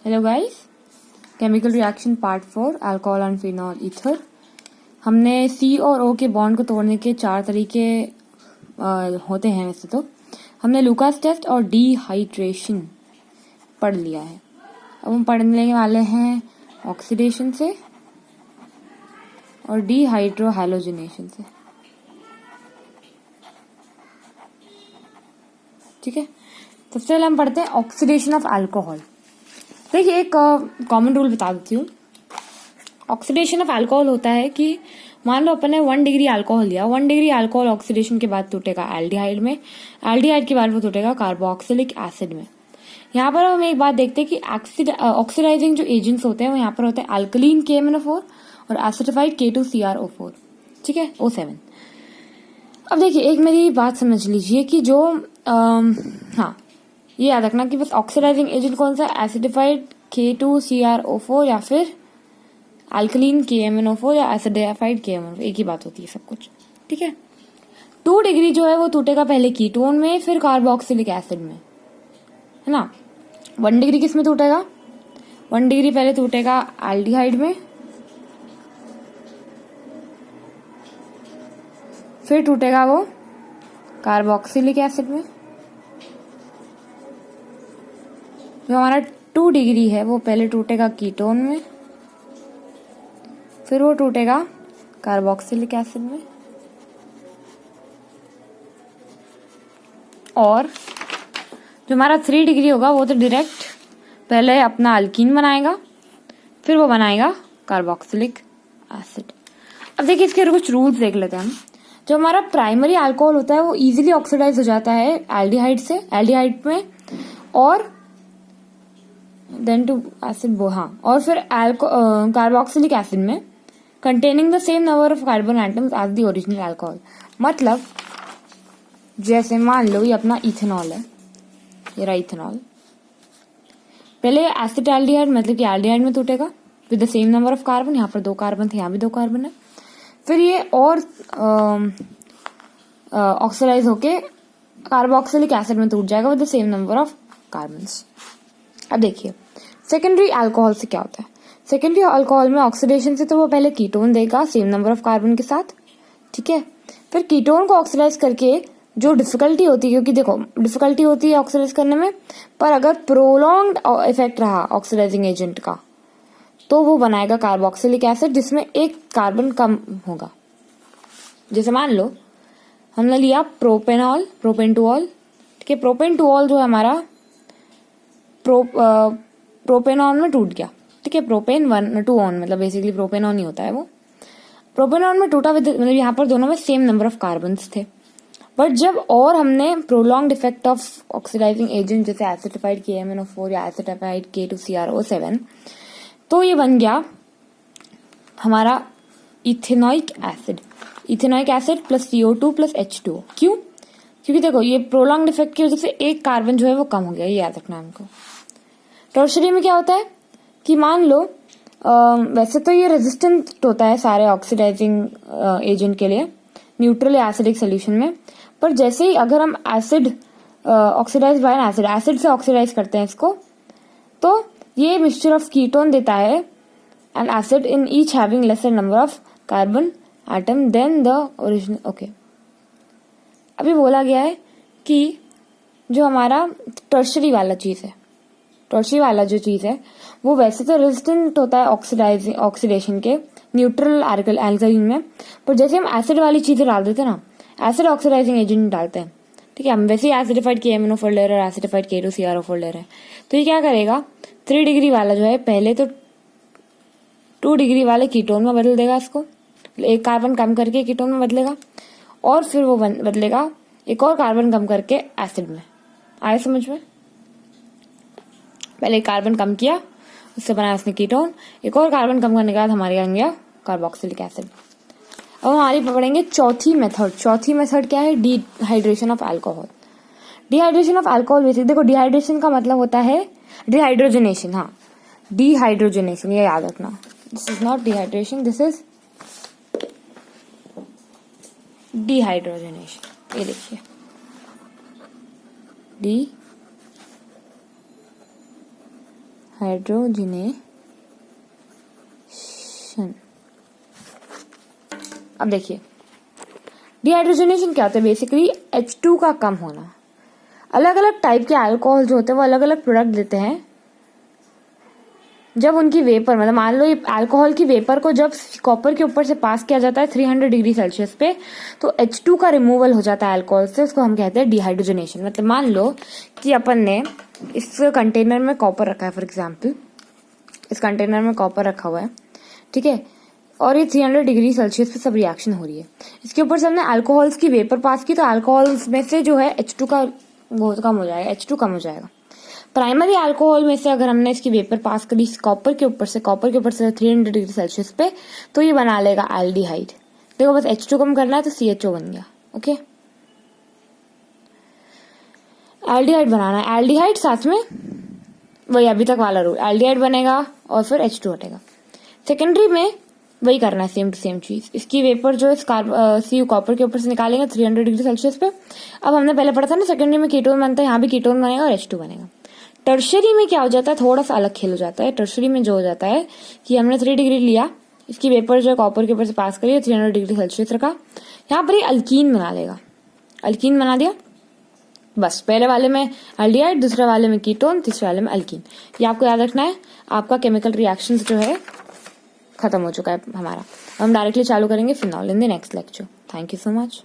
Hello guys, chemical reaction part 4 alcohol and phenol ether. हमने सी और ओ के बॉन्ड को तोड़ने के 4 तरीके होते हैं। वैसे तो हमने लुकास टेस्ट और डिहाइड्रेशन पढ़ लिया है। अब हम पढ़ने वाले हैं ऑक्सीडेशन से और डिहाइड्रो हैलोजिनेशन से। ठीक है, सबसे पहले हम पढ़ते हैं ऑक्सीडेशन ऑफ अल्कोहल। देखिए, एक कॉमन रूल बता देती हूँ। ऑक्सीडेशन ऑफ अल्कोहल होता है कि मान लो अपन ने 1 डिग्री अल्कोहल लिया, 1 डिग्री अल्कोहल ऑक्सीडेशन के बाद टूटेगा एल्डिहाइड में, एल्डिहाइड के बाद वो टूटेगा कार्बोक्सिलिक एसिड में। यहाँ पर हम एक बात देखते हैं कि ऑक्सीडाइजिंग जो एजेंट्स होते हैं वो यहाँ पर होते हैं अल्कलीन KMnO4 और एसिडिफाइड K2CrO4। ठीक है, O7। अब देखिए, एक मेरी बात समझ लीजिए कि जो हाँ, ये याद रखना कि बस ऑक्सीडाइजिंग एजेंट कौन सा, एसिडिफाइड K2CrO4 या फिर अल्कलीन KMnO4 या एसिडिफाइड KMnO4, एक ही बात होती है सब कुछ। ठीक है, 2 डिग्री जो है वो टूटेगा पहले कीटोन में, फिर कार्बोक्सिलिक एसिड में, है ना। 1 डिग्री किस में टूटेगा, 1 डिग्री पहले टूटेगा एल्डिहाइड में, फिर टूटेगा वो कार्बोक्सिलिक एसिड में। जो हमारा 2 डिग्री है वो पहले टूटेगा कीटोन में, फिर वो टूटेगा कार्बोक्सिलिक एसिड में, और जो हमारा 3 डिग्री होगा वो तो डायरेक्ट पहले अपना अल्कीन बनाएगा, फिर वो बनाएगा कार्बोक्सिलिक एसिड। अब देखिए, इसके कुछ रूल्स देख लेते हैं हम। जो हमारा प्राइमरी अल्कोहल होता है वो इजीली ऑक्सीडाइज हो जाता है एल्डिहाइड से, एल्डिहाइड में, और देन टू एसिड और फिर कार्बोक्सिलिक एसिड में, containing the same number of carbon atoms as the original alcohol. मतलब जैसे मान लो ये अपना इथेनॉल है, ये रहा इथेनॉल। पहले एसिड एल्डिहाइड मतलब कि एल्डिहाइड में टूटेगा with the same number of carbon. यहाँ पर 2 कार्बन थे, यहाँ भी 2 कार्बन है। फिर ये और ऑक्सीडाइज होके कार्बोक्सिलिक एसिड में टूट जाएगा with the same number of carbons. अब देखिए, सेकेंडरी अल्कोहल से क्या होता है। सेकेंडरी अल्कोहल में ऑक्सीडेशन से तो वो पहले कीटोन देगा सेम नंबर ऑफ कार्बन के साथ। ठीक है, फिर कीटोन को ऑक्सीडाइज करके जो डिफिकल्टी होती है, क्योंकि देखो डिफिकल्टी होती है ऑक्सीडाइज करने में, पर अगर प्रोलॉन्ग्ड इफेक्ट रहा ऑक्सीडाइजिंग एजेंट का तो वो बनाएगा कार्बोक्सिलिक एसिड जिसमें एक कार्बन कम होगा। जैसे मान लो हमने लिया प्रोपेनॉल, प्रोपेनटुऑल। ठीक है, प्रोपेनटुऑल जो है हमारा प्रोपेनॉन में टूट गया। ठीक है, प्रोपेन 1 2 मतलब बेसिकली प्रोपेनॉन ही होता है वो। प्रोपेनॉन में टूटा मतलब यहाँ पर दोनों में सेम नंबर ऑफ कार्बन्स थे। बट जब और हमने prolonged effect of oxidising agent जैसे एसिडिफाइड KMnO4 या एसिडिफाइड K2CrO7, तो ये बन गया हमारा ethanoic acid. Ethanoic acid plus CO2 plus H2O। क्यों? क्योंकि देखो ये प्रोलॉन्ग्ड इफेक्ट की वजह से एक कार्बन जो है वो कम हो गया, ये याद रखना हमको। टर्शरी में क्या होता है कि मान लो वैसे तो ये रेजिस्टेंट होता है सारे ऑक्सीडाइजिंग एजेंट के लिए न्यूट्रल या एसिडिक सोल्यूशन में, पर जैसे ही अगर हम acid oxidise by an acid से ऑक्सीडाइज करते हैं इसको, तो ये मिक्सचर ऑफ कीटोन देता है and acid in each having lesser number of carbon atom than the original. Okay, अभी बोला गया है कि जो हमारा टर्शरी वाला चीज है, टर्शरी वाला जो चीज है वो वैसे तो रेजिस्टेंट होता है ऑक्सीडेशन के न्यूट्रल एल्कलीन में, पर जैसे हम एसिड वाली चीजें डाल देते हैं ना, एसिड ऑक्सीडाइजिंग एजेंट डालते हैं। ठीक है, हम वैसे ही एसिडिफाइड KMnO4 ले रहे हैं, एसिडिफाइड K2CrO4 ले रहे हैं, तो ये क्या करेगा, 3 डिग्री वाला जो है पहले तो 2 डिग्री वाले कीटोन में बदल देगा इसको, एक कार्बन कम करके कीटोन में बदलेगा, और फिर वो बदलेगा एक और कार्बन कम करके एसिड में। आए समझ में? पहले कार्बन कम किया, उससे बनाया उसने कीटोन, एक और कार्बन कम करने के बाद हमारे आ गया कार्बोक्सिलिक एसिड। अब हमारी पढ़ेंगे चौथी मेथड। चौथी मेथड क्या है, dehydration of alcohol. Dehydration of alcohol basic देखो, डिहाइड्रेशन का मतलब होता है डिहाइड्रोजनेशन। हाँ, डिहाइड्रोजनेशन, ये याद रखना। This is not dehydration, this is dehydrogenation. ये देखिए, हाइड्रोजिनेशन। अब देखिए डिहाइड्रोजनेशन क्या होता है, बेसिकली H2 का कम होना। अलग अलग टाइप के अल्कोहल जो होते हैं वो अलग अलग प्रोडक्ट देते हैं। जब उनकी वेपर मतलब मान लो ये अल्कोहल की वेपर को जब कॉपर के ऊपर से पास किया जाता है 300 डिग्री सेल्सियस पे, तो H2 का रिमूवल हो जाता है अल्कोहल से, उसको हम कहते हैं डिहाइड्रोजनेशन। मतलब मान लो कि अपन ने इस कंटेनर में कॉपर रखा है, फॉर एग्जाम्पल इस कंटेनर में कॉपर रखा हुआ है, ठीक है, और ये 300 डिग्री सेल्सियस पे सब रिएक्शन हो रही है। इसके ऊपर से हमने अल्कोहल्स की वेपर पास की, तो अल्कोहल्स में से जो है H2 का बहुत कम हो जाएगा, H2 कम हो जाएगा। प्राइमरी अल्कोहल में से अगर हमने इसकी वेपर पास करी कॉपर के ऊपर से 300 डिग्री सेल्सियस पे, तो ये बना लेगा एल्डिहाइड। देखो बस H2 कम करना है तो CHO बन गया। ओके, एल्डिहाइड बनाना है, एल्डिहाइड साथ में वही अभी तक वाला रूल, एल्डिहाइड बनेगा और फिर H2 हटेगा। सेकेंडरी में वही करना है, सेम टू सेम चीज। इसकी वेपर जो है CU कॉपर के ऊपर से निकालेंगे 300 डिग्री सेल्सियस पे। अब हमने पहले पढ़ा था ना सेकेंडरी में कीटोन बनता है, यहाँ भी कीटोन बनेगा और H2 बनेगा। टर्शरी में क्या हो जाता है, थोड़ा सा अलग खेल हो जाता है। टर्शरी में जो हो जाता है कि हमने 3 डिग्री लिया, इसकी वेपर जो है कॉपर के ऊपर से पास करिए, 300 डिग्री सेल्सियस रखा, यहाँ पर ये अल्कीन बना लेगा। अल्कीन बना दिया, बस पहले वाले में एल्डिहाइड, दूसरे वाले में कीटोन, तीसरे वाले में अल्कीन। ये आपको याद रखना है। आपका केमिकल रिएक्शन जो है खत्म हो चुका है हमारा। हम डायरेक्टली चालू करेंगे phenol in the next lecture. Thank you so much.